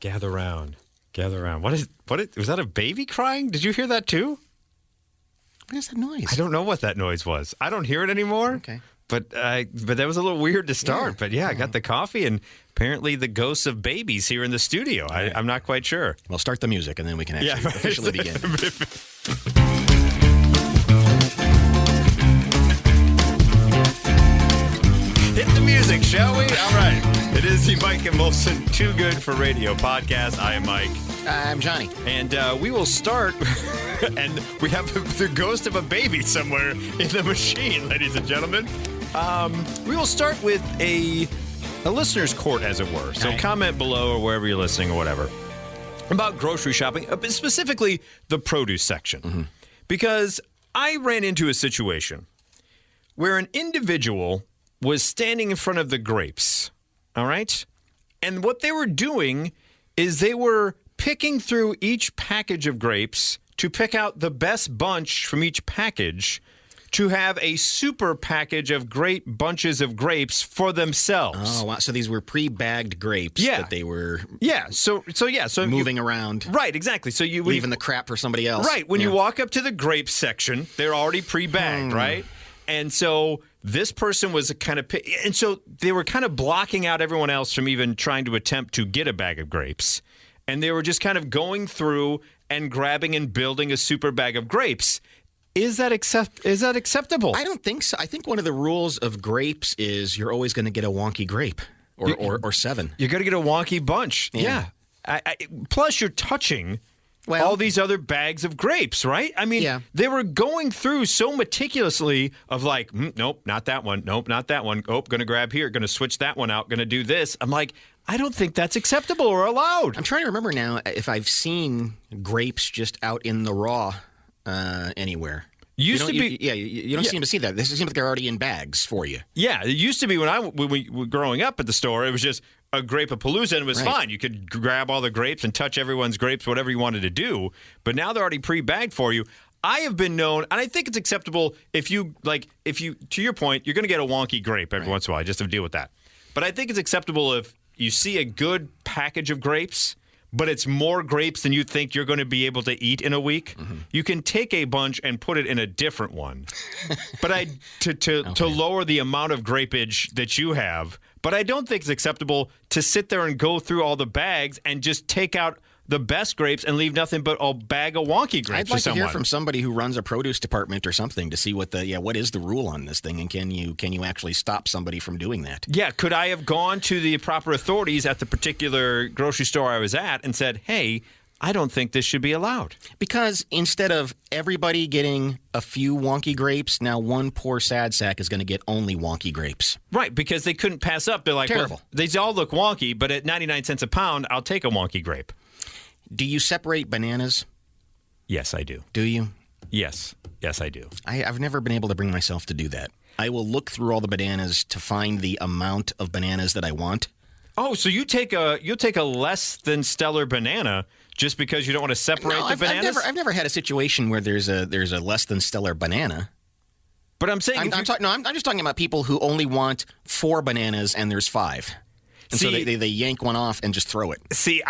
gather round. Gather round. What is, was that a baby crying? Did you hear that too? What is that noise? I don't know what that noise was. I don't hear it anymore. Okay. But that was a little weird to start. Yeah. But yeah, I got the coffee and apparently the ghosts of babies here in the studio. Right. I'm not quite sure. Well, start the music and then we can actually officially begin. Hit the music, shall we? All right. It is the Mike and Molson Too Good for Radio podcast. I am Mike. I'm Johnny. And we will start, and we have the ghost of a baby somewhere in the machine, ladies and gentlemen. We will start with a listener's court, as it were. So right. Comment below or wherever you're listening or whatever about grocery shopping, specifically the produce section. Mm-hmm. Because I ran into a situation where an individual was standing in front of the grapes, all right? And what they were doing is they were picking through each package of grapes to pick out the best bunch from each package to have a super package of great bunches of grapes for themselves. Oh, wow. So these were pre-bagged grapes that they were moving around. Right, exactly. So you leaving the crap for somebody else. Right. When you walk up to the grape section, they're already pre-bagged, right? And so this person was and so they were kind of blocking out everyone else from even trying to attempt to get a bag of grapes. And they were just kind of going through and grabbing and building a super bag of grapes. Is that acceptable? I don't think so. I think one of the rules of grapes is you're always going to get a wonky grape or seven. You're going to get a wonky bunch. Yeah. Plus, you're touching all these other bags of grapes, right? I mean, they were going through so meticulously of like, nope, not that one. Nope, not that one. Oh, going to grab here. Going to switch that one out. Going to do this. I'm like, I don't think that's acceptable or allowed. I'm trying to remember now if I've seen grapes just out in the raw anywhere. You don't seem to see that. This seems like they're already in bags for you. Yeah, it used to be when we were growing up at the store, it was just a grape-a-palooza, and it was fine. You could grab all the grapes and touch everyone's grapes, whatever you wanted to do. But now they're already pre-bagged for you. I have been known, and I think it's acceptable if you, to your point, you're going to get a wonky grape every once in a while, just to deal with that. But I think it's acceptable if you see a good package of grapes, but it's more grapes than you think you're going to be able to eat in a week. Mm-hmm. You can take a bunch and put it in a different one. But to lower the amount of grapeage that you have. But I don't think it's acceptable to sit there and go through all the bags and just take out the best grapes and leave nothing but a bag of wonky grapes. I'd like to hear from somebody who runs a produce department or something to see what is the rule on this thing, and can you actually stop somebody from doing that? Yeah, could I have gone to the proper authorities at the particular grocery store I was at and said, hey, I don't think this should be allowed? Because instead of everybody getting a few wonky grapes, now one poor sad sack is going to get only wonky grapes. Right, because they couldn't pass up. They're like, terrible. Well, these all look wonky, but at 99 cents a pound, I'll take a wonky grape. Do you separate bananas? Yes, I do. Do you? Yes, I do. I've never been able to bring myself to do that. I will look through all the bananas to find the amount of bananas that I want. Oh, so you'll take a less than stellar banana just because you don't want to separate the bananas? I've never had a situation where there's a less than stellar banana. But I'm saying I'm just talking about people who only want 4 bananas and there's 5. And so they yank one off and just throw it. See,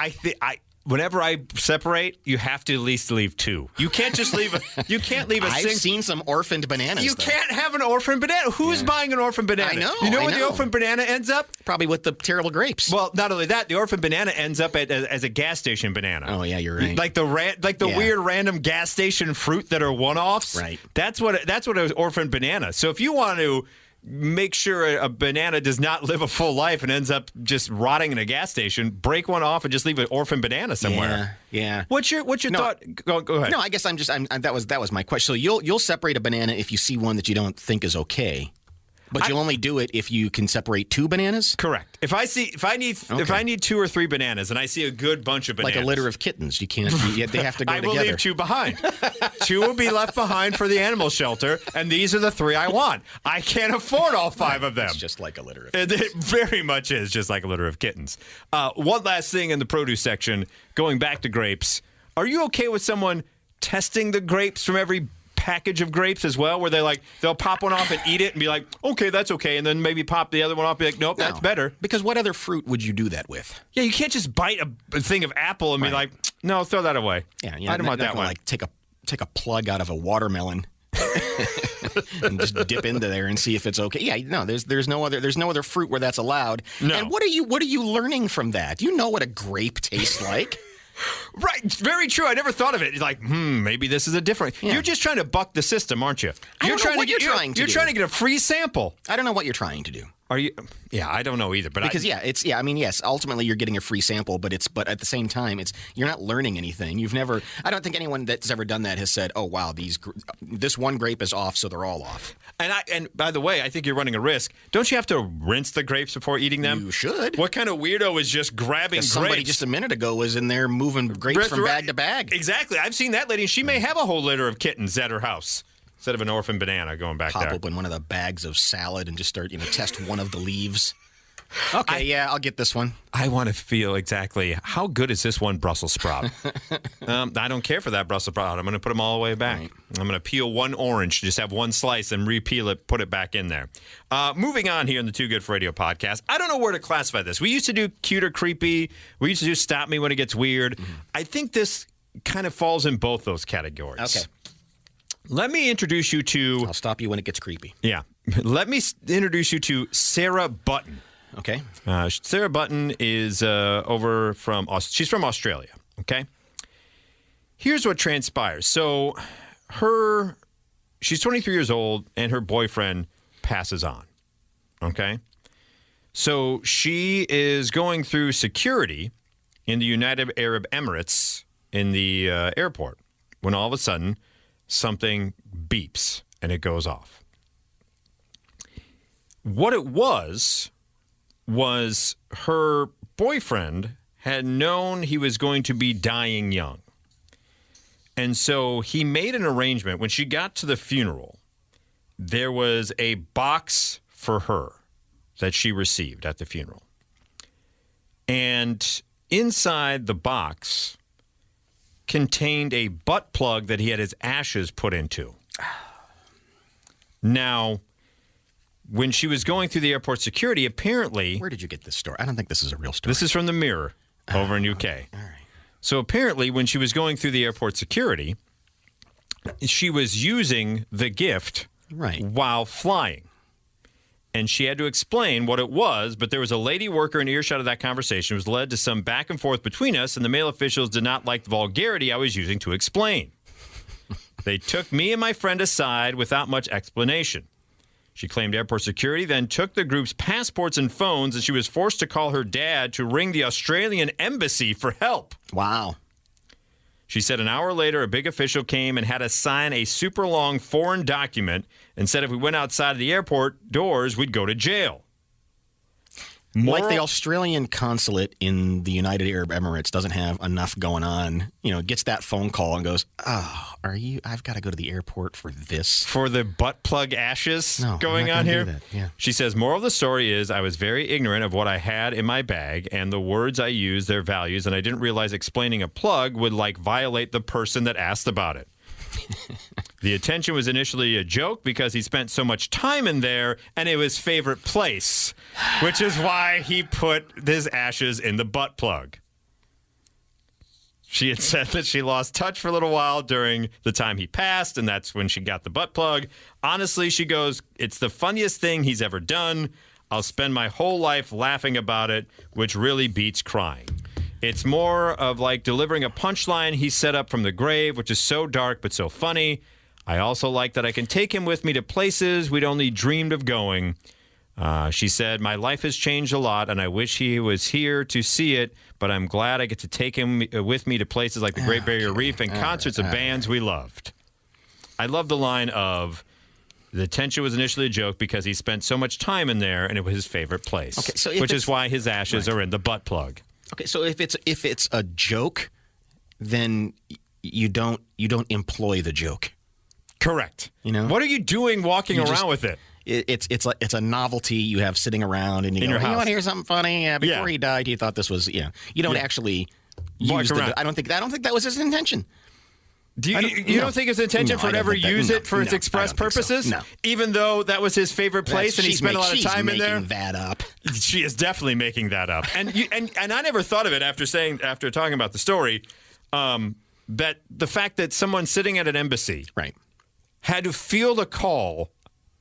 whenever I separate, you have to at least leave 2. You can't just leave You can't leave a I've seen some orphaned bananas. You can't have an orphaned banana. Who's buying an orphaned banana? I know. You know where the orphaned banana ends up? Probably with the terrible grapes. Well, not only that, the orphaned banana ends up as a gas station banana. Oh yeah, you're right. Like the weird random gas station fruit that are one-offs. Right. That's what an orphaned banana. So if you want to make sure a banana does not live a full life and ends up just rotting in a gas station, break one off and just leave an orphan banana somewhere. Yeah. What's your thought? Go ahead. No, I guess that was my question. So you'll separate a banana if you see one that you don't think is okay. But you'll only do it if you can separate 2 bananas? Correct. If I need 2 or 3 bananas and I see a good bunch of bananas. Like a litter of kittens. You can't they have to go together. I will leave 2 behind. 2 will be left behind for the animal shelter, and these are the 3 I want. I can't afford all 5 of them. It's just like a litter of kittens. It very much is just like a litter of kittens. One last thing in the produce section, going back to grapes. Are you okay with someone testing the grapes from every package of grapes as well, where they'll pop one off and eat it and be like, okay, that's okay, and then maybe pop the other one off and be like, nope, that's better. Because what other fruit would you do that with? Yeah, you can't just bite a thing of apple and be like, no, throw that away. Yeah, I don't want that one. Like take a plug out of a watermelon. And just dip into there and see if it's okay. Yeah, no, there's no other fruit where that's allowed. No. And what are you learning from that? You know what a grape tastes like. Right, very true. I never thought of it. It's like, maybe this is a different. Yeah. You're just trying to buck the system, aren't you? You're trying to get a free sample. I don't know what you're trying to do. Are you? Yeah, I don't know either. But yes. Ultimately, you're getting a free sample, but at the same time, you're not learning anything. I don't think anyone that's ever done that has said, "Oh, wow, this one grape is off, so they're all off." And by the way, I think you're running a risk. Don't you have to rinse the grapes before eating them? You should. What kind of weirdo is just grabbing grapes? Somebody just a minute ago was in there moving grapes from bag to bag. Exactly. I've seen that lady, and she may have a whole litter of kittens at her house. Instead of an orphan banana going back there. Pop open one of the bags of salad and just start, test one of the leaves. Okay, I'll get this one. I want to feel exactly how good is this one Brussels sprout. I don't care for that Brussels sprout. I'm going to put them all the way back. Right. I'm going to peel one orange, just have one slice, and re-peel it, put it back in there. Moving on here in the Too Good for Radio podcast. I don't know where to classify this. We used to do cute or creepy. We used to do stop me when it gets weird. Mm-hmm. I think this kind of falls in both those categories. Okay. Let me introduce you to... I'll stop you when it gets creepy. Yeah. Let me introduce you to Sarah Button. Okay. Sarah Button is she's from Australia, okay? Here's what transpires. So she's 23 years old, and her boyfriend passes on, okay? So she is going through security in the United Arab Emirates in the airport when all of a sudden something beeps and it goes off. What it was her boyfriend had known he was going to be dying young. And so he made an arrangement. When she got to the funeral, there was a box for her that she received at the funeral. And inside the box contained a butt plug that he had his ashes put into. Now, when she was going through the airport security, apparently... Where did you get this story? I don't think this is a real story. This is from the Mirror over in UK. All right. So apparently, when she was going through the airport security, she was using the gift while flying. And she had to explain what it was, but there was a lady worker in earshot of that conversation. It was led to some back and forth between us, and the male officials did not like the vulgarity I was using to explain. They took me and my friend aside without much explanation. She claimed airport security, then took the group's passports and phones, and she was forced to call her dad to ring the Australian embassy for help. Wow. She said an hour later, a big official came and had us sign a super long foreign document and said if we went outside of the airport doors, we'd go to jail. Like the Australian consulate in the United Arab Emirates doesn't have enough going on, gets that phone call and goes, "Oh, I've got to go to the airport for this." For the butt plug ashes going on here? Yeah. She says, moral of the story is I was very ignorant of what I had in my bag and the words I used, their values, and I didn't realize explaining a plug would violate the person that asked about it. The attention was initially a joke because he spent so much time in there and it was his favorite place, which is why he put his ashes in the butt plug. She had said that she lost touch for a little while during the time he passed, and that's when she got the butt plug. Honestly, she goes, it's the funniest thing he's ever done. I'll spend my whole life laughing about it, which really beats crying. It's more of like delivering a punchline he set up from the grave, which is so dark but so funny. I also like that I can take him with me to places we'd only dreamed of going. She said, my life has changed a lot, and I wish he was here to see it, but I'm glad I get to take him with me to places like the Great Barrier Reef and concerts of bands we loved. I love the line of, the attention was initially a joke because he spent so much time in there, and it was his favorite place, which is why his ashes are in the butt plug. Okay, so if it's a joke, then you don't employ the joke. Correct. What are you doing walking around with it? It's a novelty you have sitting around, and you go, you want to hear something funny? Before he died, he thought this was. You don't actually use the. I don't think that was his intention. You don't think his intention for never use it for its express purposes? So. No. Even though that was his favorite place and he spent a lot of time in there? She's making that up. She is definitely making that up. And I never thought of it after talking about the story, that the fact that someone sitting at an embassy had to field a call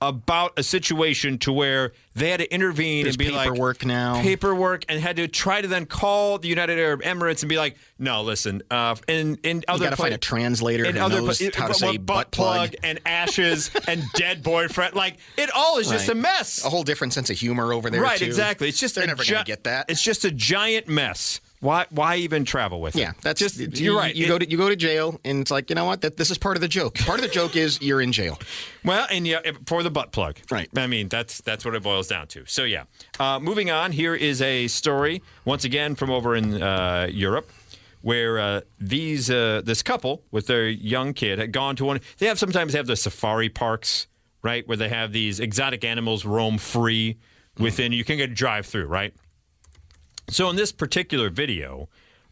about a situation to where they had to intervene and be paperwork paperwork, and had to try to then call the United Arab Emirates and be like, no, listen, in other you got to find a translator who knows how to say butt plug and ashes and dead boyfriend. Like, it all is just a mess. A whole different sense of humor over there, Right, exactly. It's just they're never going to get that. It's just a giant mess. Why even travel with it? Yeah, that's just you're right. You go to jail, and it's like, you know what? This is part of the joke. Part of the joke is you're in jail. Well, and for the butt plug, right? I mean, that's what it boils down to. So yeah, moving on. Here is a story once again from over in Europe, where this couple with their young kid had gone to one. Sometimes they have the safari parks, right, where they have these exotic animals roam free within. You can get a drive through, right? So in this particular video,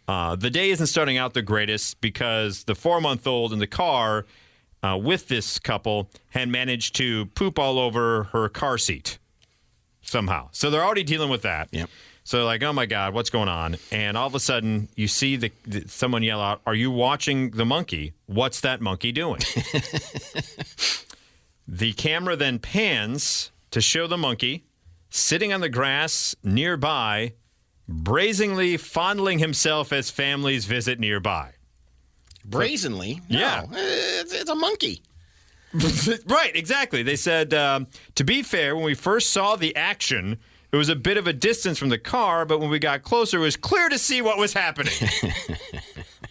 the day isn't starting out the greatest because the 4-month-old in the car with this couple had managed to poop all over her car seat somehow. So they're already dealing with that. Yep. So they're like, oh, my God, what's going on? And all of a sudden, you see someone yell out, are you watching the monkey? What's that monkey doing? The camera then pans to show the monkey sitting on the grass nearby, brazenly fondling himself as families visit nearby. Brazenly? Yeah. No, it's a monkey. Right, exactly. They said, to be fair, when we first saw the action, it was a bit of a distance from the car, but when we got closer, it was clear to see what was happening.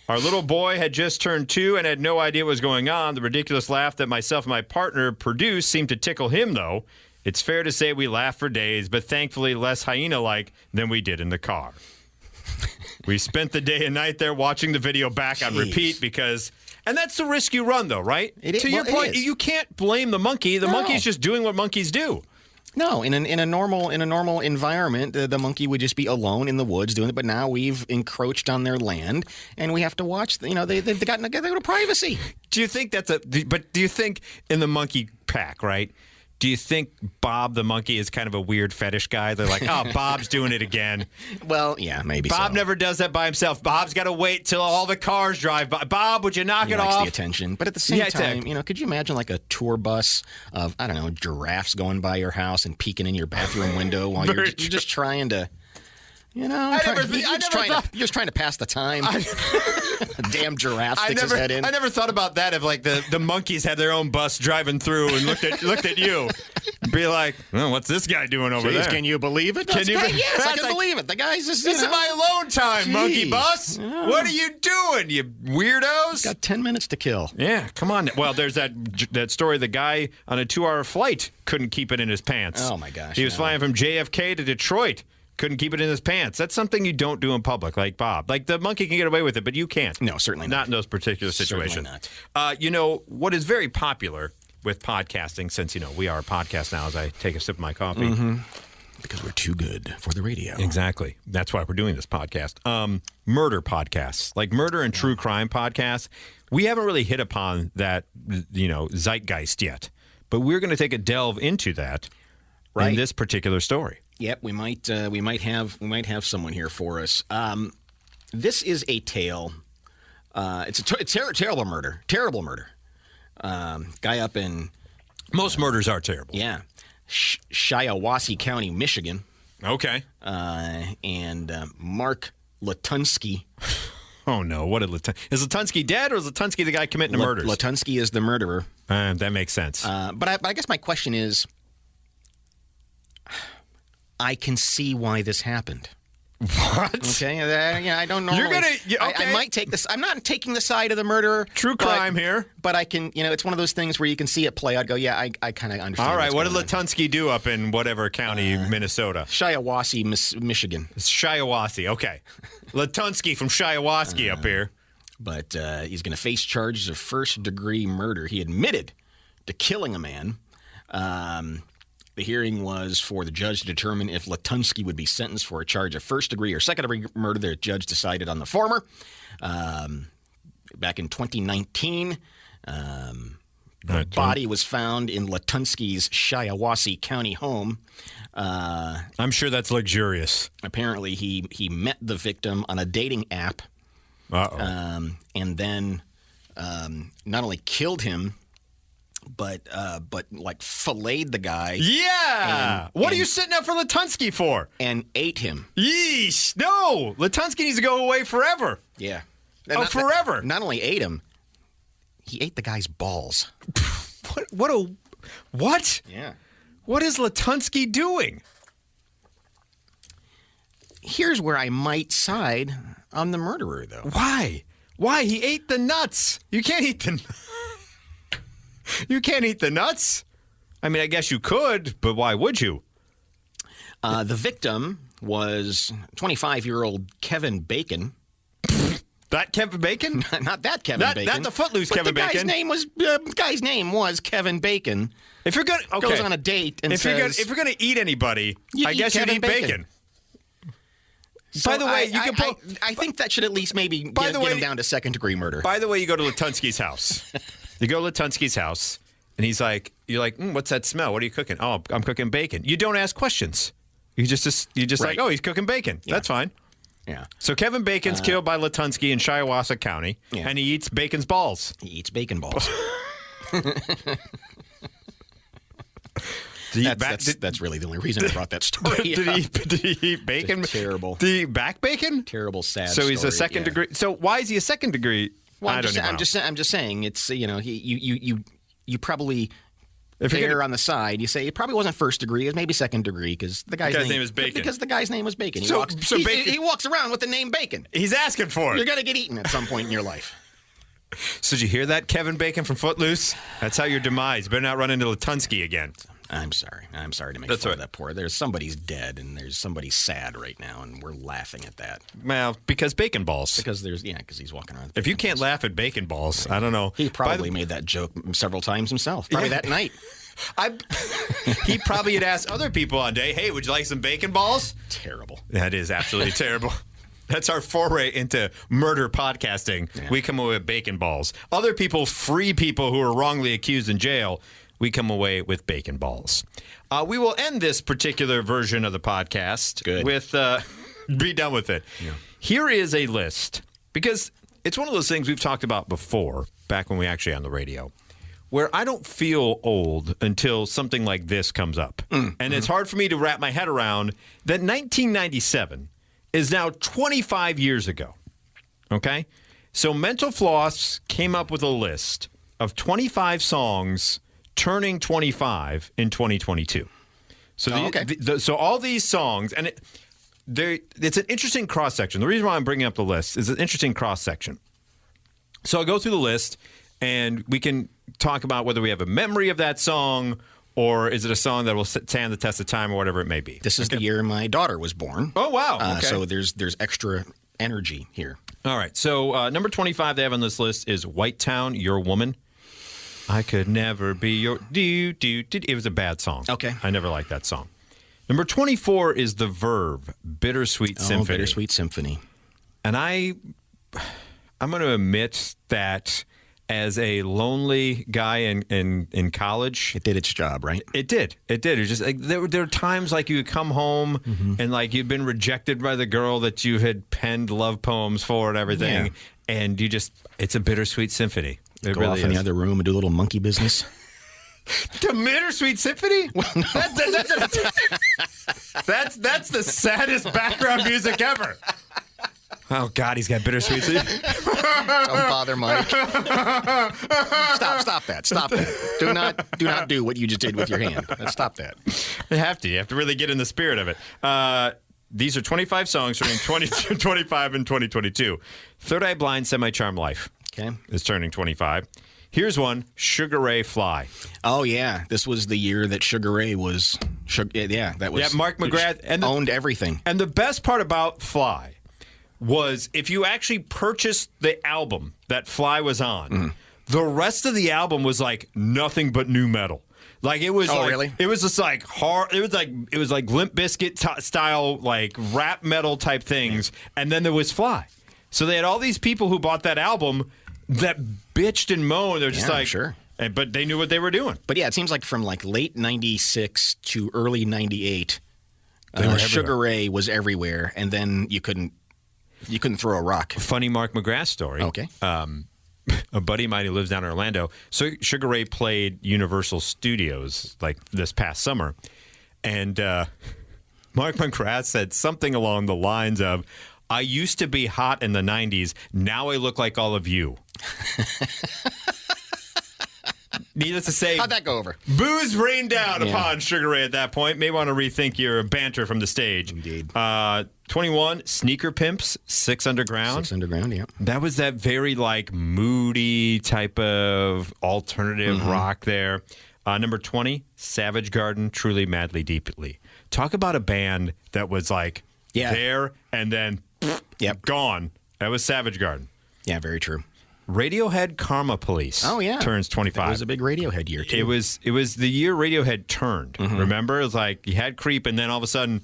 Our little boy had just turned 2 and had no idea what was going on. The ridiculous laugh that myself and my partner produced seemed to tickle him, though. It's fair to say we laughed for days, but thankfully less hyena-like than we did in the car. We spent the day and night there watching the video back on repeat because... And that's the risk you run, though, right? To your point, you can't blame the monkey. The monkey's just doing what monkeys do. No, in a normal environment, the monkey would just be alone in the woods doing it. But now we've encroached on their land, and we have to watch. They've got no privacy. Do you think But do you think in the monkey pack, right? Do you think Bob the monkey is kind of a weird fetish guy? They're like, oh, Bob's doing it again. Well, yeah, maybe Bob so. never does that by himself. Bob's got to wait till all the cars drive by. Bob, would you knock it off? The attention. But at the same time, could you imagine like a tour bus of, I don't know, giraffes going by your house and peeking in your bathroom window while you're just trying to... you're just trying to pass the time. Damn giraffe sticks his head in. I never thought about that if like the monkeys had their own bus driving through and looked at you. Be like, well, what's this guy doing over there? Can you believe it? Yes, I can believe it. The guy's just, this is my alone time, monkey bus. Yeah. What are you doing, you weirdos? Got 10 minutes to kill. Yeah, come on. Well, there's that story. The guy on a 2-hour flight couldn't keep it in his pants. Oh, my gosh. He was flying from JFK to Detroit. Couldn't keep it in his pants. That's something you don't do in public, like Bob. Like, the monkey can get away with it, but you can't. No, certainly not. Not in those particular situations. Certainly not. What is very popular with podcasting, since, we are a podcast now as I take a sip of my coffee. Mm-hmm. Because we're too good for the radio. Exactly. That's why we're doing this podcast. Murder podcasts, like murder and true crime podcasts. We haven't really hit upon that, zeitgeist yet. But we're going to take a delve into that in this particular story. Yep, we might have someone here for us. This is a tale. It's a terrible murder. Terrible murder. Guy up in most murders are terrible. Yeah, Shiawassee County, Michigan. Okay. And Mark Latunsky. Oh no! What is Latunsky dead, or is Latunsky the guy committing the murders? Latunsky is the murderer. That makes sense. But I guess my question is, I can see why this happened. What? Okay, I don't know. You're gonna. Okay. I might take this. I'm not taking the side of the murderer. True crime here. But I can. It's one of those things where you can see it play out. Go, yeah, I kind of understand. All right. What did Latunsky do up in whatever county, Minnesota? Shiawassee, Michigan. It's Shiawassee. Okay. Latunsky from Shiawassee up here. But he's going to face charges of first-degree murder. He admitted to killing a man. The hearing was for the judge to determine if Latunsky would be sentenced for a charge of first-degree or second-degree murder. The judge decided on the former. back in 2019. The body was found in Latunsky's Shiawassee County home. I'm sure that's luxurious. Apparently, he met the victim on a dating app, and then not only killed him, but like filleted the guy. Yeah. What are you sitting up for Latunsky for? And ate him. Yeesh. No. Latunsky needs to go away forever. Yeah. Forever. Not only ate him, he ate the guy's balls. What? Yeah. What is Latunsky doing? Here's where I might side on the murderer, though. Why? He ate the nuts. You can't eat the You can't eat the nuts. I mean, I guess you could, but why would you? The victim was 25-year-old Kevin Bacon. That Kevin Bacon? Not that Kevin Bacon. Not the Footloose Kevin Bacon. The guy's name was Kevin Bacon. If you're gonna goes on a date and says, if you're gonna eat anybody, I eat guess you Kevin eat bacon. So by the way, I think that should at least maybe get him down to second-degree murder. By the way, you go to Latunsky's house. You go to Latunsky's house, and you're like, what's that smell? What are you cooking? Oh, I'm cooking bacon. You don't ask questions. You just Right. like, oh, he's cooking bacon. Yeah. That's fine. Yeah. So Kevin Bacon's killed by Latunsky in Shiawassee County, and he eats bacon's balls. He eats bacon balls. That's really the only reason I brought that story. Did he eat bacon? Terrible. Did he eat back bacon? Terrible, sad. So he's story. a second degree. So why is he a second degree? Well, I'm just saying it's you probably err on the side. You say it probably wasn't first degree. It was maybe second degree because the guy's name is Bacon. Because the guy's name was Bacon. He Bacon. He walks around with the name Bacon. He's asking for it. You're gonna get eaten at some point in your life. So did you hear that, Kevin Bacon from Footloose? That's how your demise. You better not run into Latunsky again. I'm sorry to make fun of that poor. There's somebody's dead and there's somebody sad right now, and we're laughing at that. Well, because bacon balls. Because he's walking around. If you can't laugh at bacon balls, I don't know. He probably made that joke several times himself. Probably that night. He probably had asked other people on day, hey, would you like some bacon balls? Terrible. That is absolutely terrible. That's our foray into murder podcasting. Yeah. We come away with bacon balls. Other people free people who are wrongly accused in jail. We come away with bacon balls. We will end this particular version of the podcast with be done with it. Yeah. Here is a list, because it's one of those things we've talked about before, back when we actually on the radio, where I don't feel old until something like this comes up. And it's hard for me to wrap my head around that 1997 is now 25 years ago. Okay? So Mental Floss came up with a list of 25 songs turning 25 in 2022. So so all these songs, and it's an interesting cross-section. The reason why I'm bringing up the list is an interesting cross-section. So I'll go through the list, and we can talk about whether we have a memory of that song, or is it a song that will stand the test of time, or whatever it may be. This is the year my daughter was born. Oh, wow. Okay. So there's extra energy here. All right. So number 25 they have on this list is White Town, Your Woman. I could never be your... It was a bad song. Okay. I never liked that song. Number 24 is The Verve, Bittersweet Symphony. Bittersweet Symphony. And I'm going to admit that as a lonely guy in college... It did its job, right? It did. It was just like there were times like you would come home and like you'd been rejected by the girl that you had penned love poems for and everything. Yeah. And it's a bittersweet symphony. It Go really off in the other room and do a little monkey business. The Bittersweet Symphony? Well, no. That's the saddest background music ever. Oh, God, he's got bittersweet symphony. Don't bother, Mike. Stop that. Do not do what you just did with your hand. Stop that. You have to really get in the spirit of it. These are 25 songs turning 25 in 2022. Third Eye Blind, Semi-Charmed Life. Okay. Is turning 25. Here's one, Sugar Ray Fly. Oh, yeah. This was the year that Sugar Ray was... Mark McGrath owned everything. And the best part about Fly was if you actually purchased the album that Fly was on, the rest of the album was like nothing but new metal. Like it was really? It was just like hard. It was like Limp Bizkit style, like rap metal type things. And then there was Fly. So they had all these people who bought that album that bitched and moaned. They're just like, sure. But they knew what they were doing. But yeah, it seems like from like late 96 to early 98, Sugar Ray was everywhere, and then you couldn't throw a rock. Funny Mark McGrath story. Okay. A buddy of mine who lives down in Orlando. So Sugar Ray played Universal Studios like this past summer, and Mark McGrath said something along the lines of, "I used to be hot in the 90s. Now I look like all of you." Needless to say, how'd that go over? Booze rained down upon Sugar Ray at that point. May want to rethink your banter from the stage. Indeed. 21, Sneaker Pimps, 6 Underground. 6 Underground, yeah. That was that very like moody type of alternative rock there. Number 20, Savage Garden, Truly, Madly, Deeply. Talk about a band that was like there and then gone. That was Savage Garden. Yeah, very true. Radiohead Karma Police. Oh yeah, turns 25. It was a big Radiohead year too. It was the year Radiohead turned. Remember, it was like you had Creep, and then all of a sudden,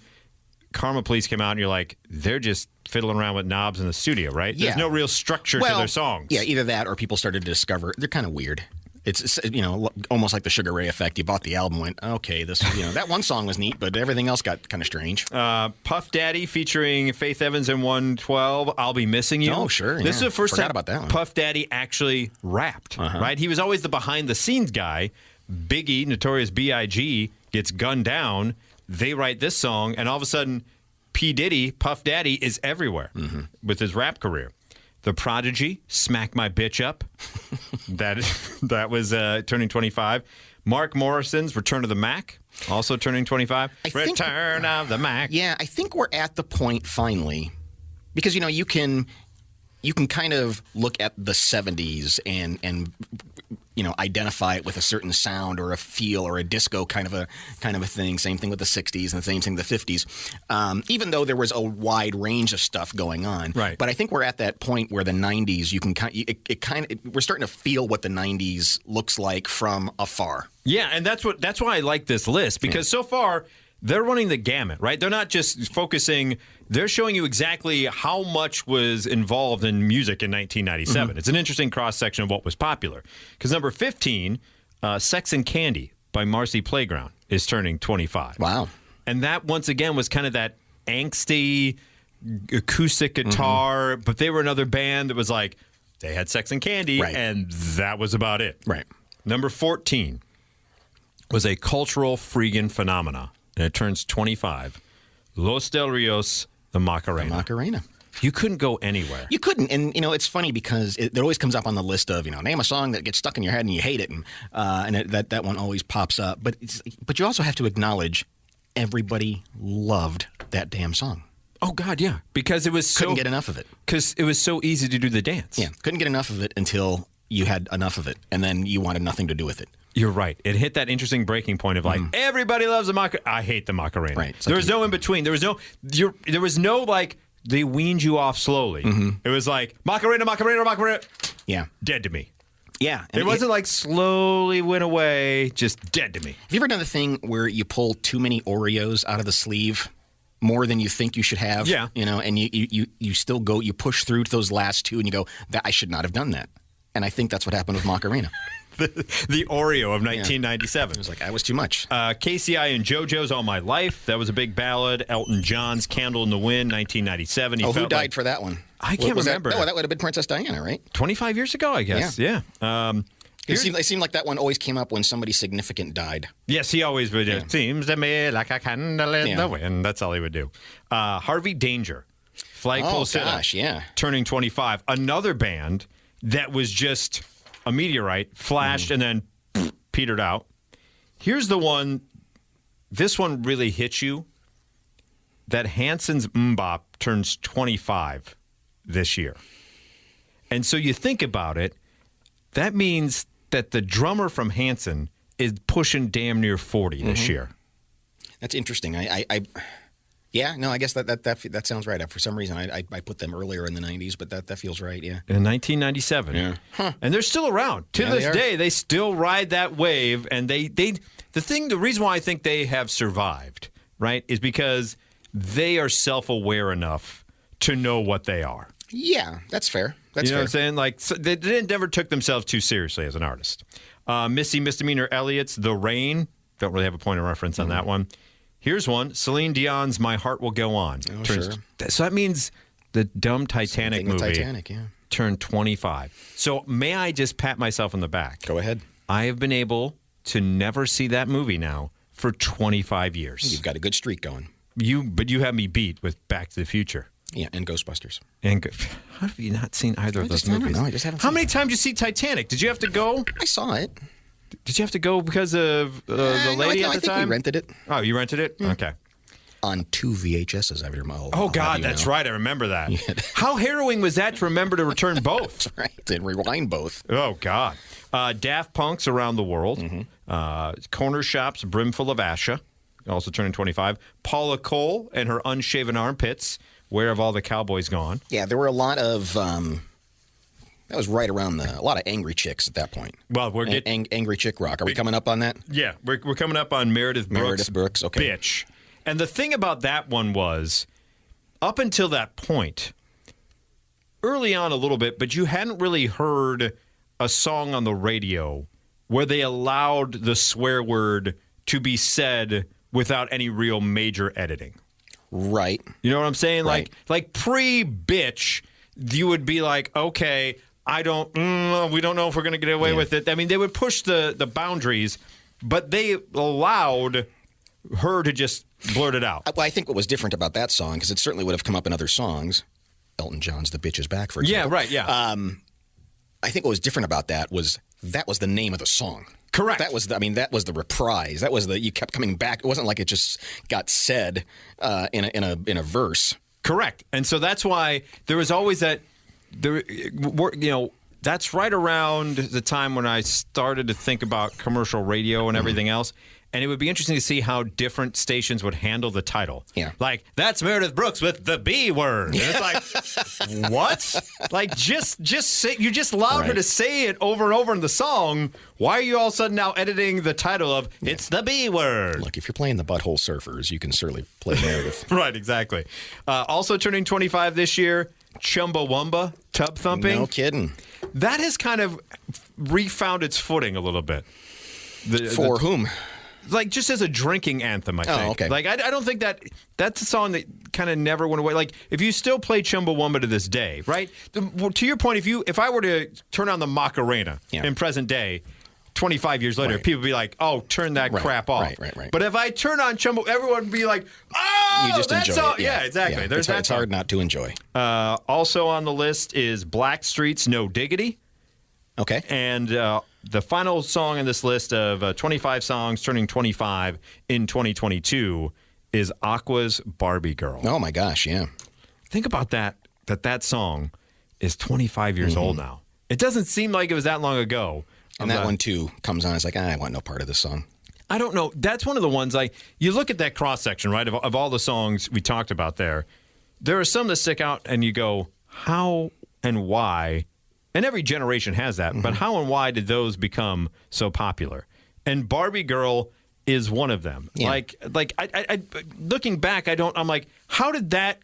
Karma Police came out, and you're like, they're just fiddling around with knobs in the studio, right? Yeah. There's no real structure to their songs. Yeah, either that or people started to discover they're kind of weird. It's almost like the Sugar Ray effect. You bought the album, went okay, this that one song was neat, but everything else got kind of strange. Puff Daddy featuring Faith Evans and 112. I'll Be Missing You. Oh sure, this is the first time about that one. Puff Daddy actually rapped. Right, he was always the behind the scenes guy. Biggie, Notorious B.I.G. gets gunned down. They write this song, and all of a sudden, P. Diddy, Puff Daddy, is everywhere with his rap career. The Prodigy, Smack My Bitch Up. that was turning 25. Mark Morrison's Return of the Mac, also turning 25. Return of the Mac. Yeah, I think we're at the point finally, because you can kind of look at the 70s and identify it with a certain sound or a feel or a disco kind of a thing. Same thing with the 60s and the same thing with the 50s. Even though there was a wide range of stuff going on. Right. But I think we're at that point where the 90s, you can we're starting to feel what the 90s looks like from afar. Yeah, and that's why I like this list, because so far they're running the gamut, right? They're not just focusing, they're showing you exactly how much was involved in music in 1997. It's an interesting cross-section of what was popular. Because number 15, Sex and Candy by Marcy Playground is turning 25. Wow. And that, once again, was kind of that angsty acoustic guitar, but they were another band that was like, they had Sex and Candy, and that was about it. Right. Number 14 was a cultural freegan phenomena, and it turns 25. Los Del Rios, the Macarena. The Macarena. You couldn't go anywhere. You couldn't, and it's funny because it always comes up on the list of name a song that gets stuck in your head and you hate it, and that one always pops up. But you also have to acknowledge everybody loved that damn song. Oh God, yeah, because it was couldn't get enough of it. Because it was so easy to do the dance. Yeah, couldn't get enough of it until you had enough of it, and then you wanted nothing to do with it. You're right. It hit that interesting breaking point of like everybody loves the Macarena. I hate the Macarena. Right. There was no in between. There was no like they weaned you off slowly. It was like Macarena, Macarena, Macarena. Yeah. Dead to me. Yeah. It wasn't like slowly went away, just dead to me. Have you ever done the thing where you pull too many Oreos out of the sleeve? More than you think you should have? Yeah. And you still go, you push through to those last two and you go, I should not have done that. And I think that's what happened with Macarena. the Oreo of 1997. It was like, I was too much. KCI and JoJo's All My Life. That was a big ballad. Elton John's Candle in the Wind, 1997. Who died for that one? I can't remember. That would have been Princess Diana, right? 25 years ago, I guess. Yeah. It seemed like that one always came up when somebody significant died. Yes, he always would. It seems to me like a candle in the wind. That's all he would do. Harvey Danger. Flagpole Sitta. Gosh, yeah. Turning 25. Another band that was just a meteorite, flashed, and then petered out. Here's the one. This one really hits you. That Hanson's Mbop turns 25 this year. And so you think about it, that means that the drummer from Hanson is pushing damn near 40 this year. That's interesting. I guess that sounds right. For some reason, I put them earlier in the 90s, but that feels right, yeah. In 1997. Yeah. Huh. And they're still around. To this day, they still ride that wave. And the reason why I think they have survived, right, is because they are self-aware enough to know what they are. Yeah, that's fair. That's You know fair. what I'm saying? Like, so they never took themselves too seriously as an artist. Missy Misdemeanor Elliott's The Rain. Don't really have a point of reference on that one. Here's one. Celine Dion's My Heart Will Go On. Oh, sure. So that means the dumb Titanic movie Titanic, yeah. turned 25. So may I just pat myself on the back? Go ahead. I have been able to never see that movie now for 25 years. You've got a good streak going. But you have me beat with Back to the Future. Yeah, and Ghostbusters. And how have you not seen either of those I don't movies? know. I just haven't How seen many it. times did you see Titanic? Did you have to go? I saw it. Did you have to go because of the lady no, at I the think time? we rented it Oh, you rented it? Okay. on 2 VHSs. I remember. Oh, God, that's right. I remember that. How harrowing was that to remember to return both? Right, and rewind both. Oh, God. Daft Punk's Around the World. Corner Shop's Brimful of Asha, also turning 25. Paula Cole and her Unshaven Armpits. Where have all the cowboys gone? Yeah, there were a lot of. That was right around a lot of angry chicks at that point. Well, we're getting... Angry chick rock. Are we coming up on that? Yeah, we're coming up on Meredith Brooks. Okay. Bitch. And the thing about that one was, up until that point, early on a little bit, but you hadn't really heard a song on the radio where they allowed the swear word to be said without any real major editing. Right. You know what I'm saying? Right. Like pre-bitch, you would be like, okay, we don't know if we're going to get away with it. I mean, they would push the boundaries, but they allowed her to just blurt it out. Well, I think what was different about that song, because it certainly would have come up in other songs, Elton John's "The Bitch Is Back," for example. Yeah, right, yeah. I think what was different about that was the name of the song. Correct. That was the reprise. That was you kept coming back. It wasn't like it just got said in a verse. Correct. And so that's why there was always that. That's right around the time when I started to think about commercial radio and everything else. And it would be interesting to see how different stations would handle the title. Yeah. Like, that's Meredith Brooks with the B word. And it's like, what? Like, just say, you just allowed her to say it over and over in the song. Why are you all of a sudden now editing the title of It's the B word? Look, if you're playing the Butthole Surfers, you can certainly play Meredith. Right, exactly. Also turning 25 this year, Chumbawamba, Tub Thumping. No kidding. That has kind of refound its footing a little bit. For whom? Like, just as a drinking anthem, I think. Oh, okay. Like, I don't think that's a song that kind of never went away. Like, if you still play Chumbawamba to this day, right? To your point, if I were to turn on the Macarena in present day, 25 years later, people would be like, oh, turn that crap off. Right. But if I turn on Chumbo, everyone would be like, oh, you just that's enjoy all. it. Yeah, exactly. Yeah. There's it's hard not to enjoy. Also on the list is Blackstreet's No Diggity. Okay. And the final song in this list of 25 songs turning 25 in 2022 is Aqua's Barbie Girl. Oh, my gosh, yeah. Think about that song is 25 years old now. It doesn't seem like it was that long ago. And that one, too, comes on. It's like, I want no part of this song. I don't know. That's one of the ones, like, you look at that cross-section, right, of all the songs we talked about there. There are some that stick out, and you go, how and why? And every generation has that, but how and why did those become so popular? And Barbie Girl is one of them. Yeah. Like I looking back, I'm like, how did that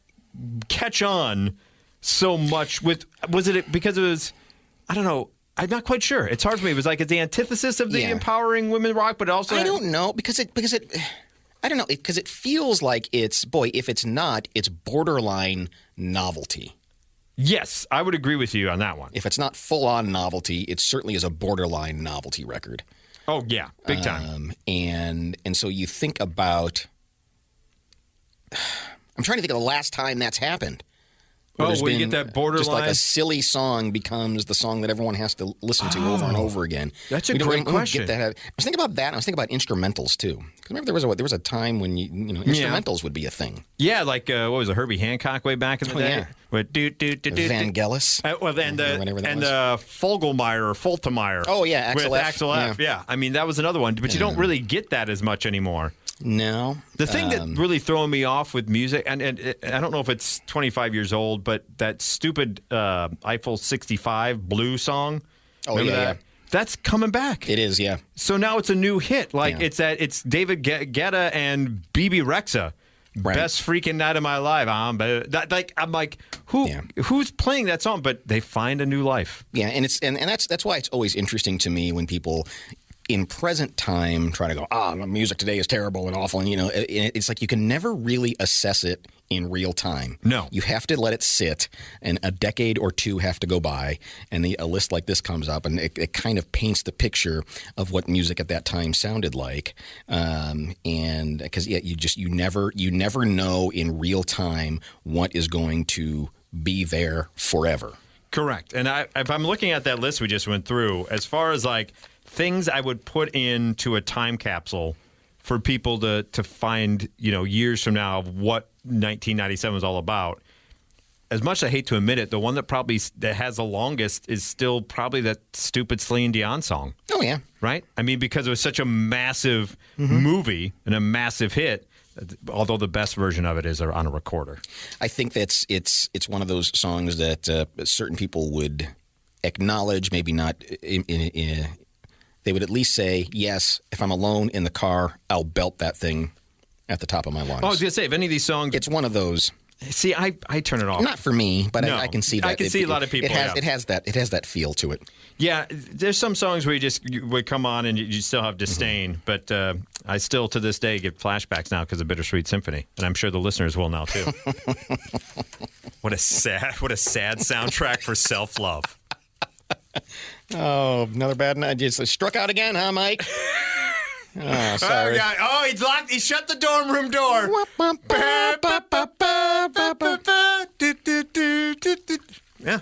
catch on so much? Was it because it was, I don't know. I'm not quite sure. It's hard for me. It was like it's the antithesis of the empowering women rock, but also I don't know because it feels like if it's not, it's borderline novelty. Yes, I would agree with you on that one. If it's not full-on novelty, it certainly is a borderline novelty record. Oh, yeah, big time. And so you think about... I'm trying to think of the last time that's happened. Where you get that borderline? Just like a silly song becomes the song that everyone has to listen to over and over again. That's a great question. Get that. I was thinking about that. And I was thinking about instrumentals, too. Because remember, there was a time when instrumentals would be a thing. Yeah, like, what was it, Herbie Hancock way back in the day? Yeah. With Vangelis. And Fogelmeyer or Fultemeyer. Oh, yeah, Axel with F. Axel F. Yeah, I mean, that was another one. But you don't really get that as much anymore. No. The thing that really throwing me off with music, and I don't know if it's 25 years old, but that stupid Eiffel 65 Blue song. Oh, remember that? Yeah. That's coming back. It is, yeah. So now it's a new hit. Like it's David Guetta and BB Rexha Right. Best freaking night of my life. I'm like, who's playing that song? But they find a new life. Yeah, and that's why it's always interesting to me when people in present time try to go, music today is terrible and awful, and it's like you can never really assess it in real time. No. You have to let it sit, and a decade or two have to go by, and a list like this comes up, and it kind of paints the picture of what music at that time sounded like. And because you never know in real time what is going to be there forever. Correct. And if I'm looking at that list we just went through, as far as like things I would put into a time capsule for people to find, years from now what 1997 was all about. As much as I hate to admit it, the one that has the longest is still probably that stupid Celine Dion song. Oh, yeah. Right? I mean, because it was such a massive movie and a massive hit, although the best version of it is on a recorder. I think it's one of those songs that certain people would acknowledge, maybe not they would at least say, yes, if I'm alone in the car, I'll belt that thing at the top of my lungs. Oh, I was going to say, if any of these songs... It's one of those. See, I turn it off. Not for me, but no, I can see that. I can see a lot of people. It has that feel to it. Yeah, there's some songs where you would come on and you still have disdain, but I still to this day get flashbacks now because of Bittersweet Symphony, and I'm sure the listeners will now too. What a sad soundtrack for self-love. Oh, another bad night. Just struck out again, huh, Mike? Oh, sorry. Oh, he's locked. He shut the dorm room door.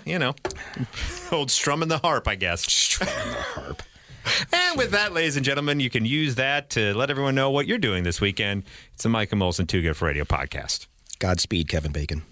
Yeah, old strumming the harp, I guess. Strumming the harp. And with that, ladies and gentlemen, you can use that to let everyone know what you're doing this weekend. It's the Mike and Molson Too Good for Radio podcast. Godspeed, Kevin Bacon.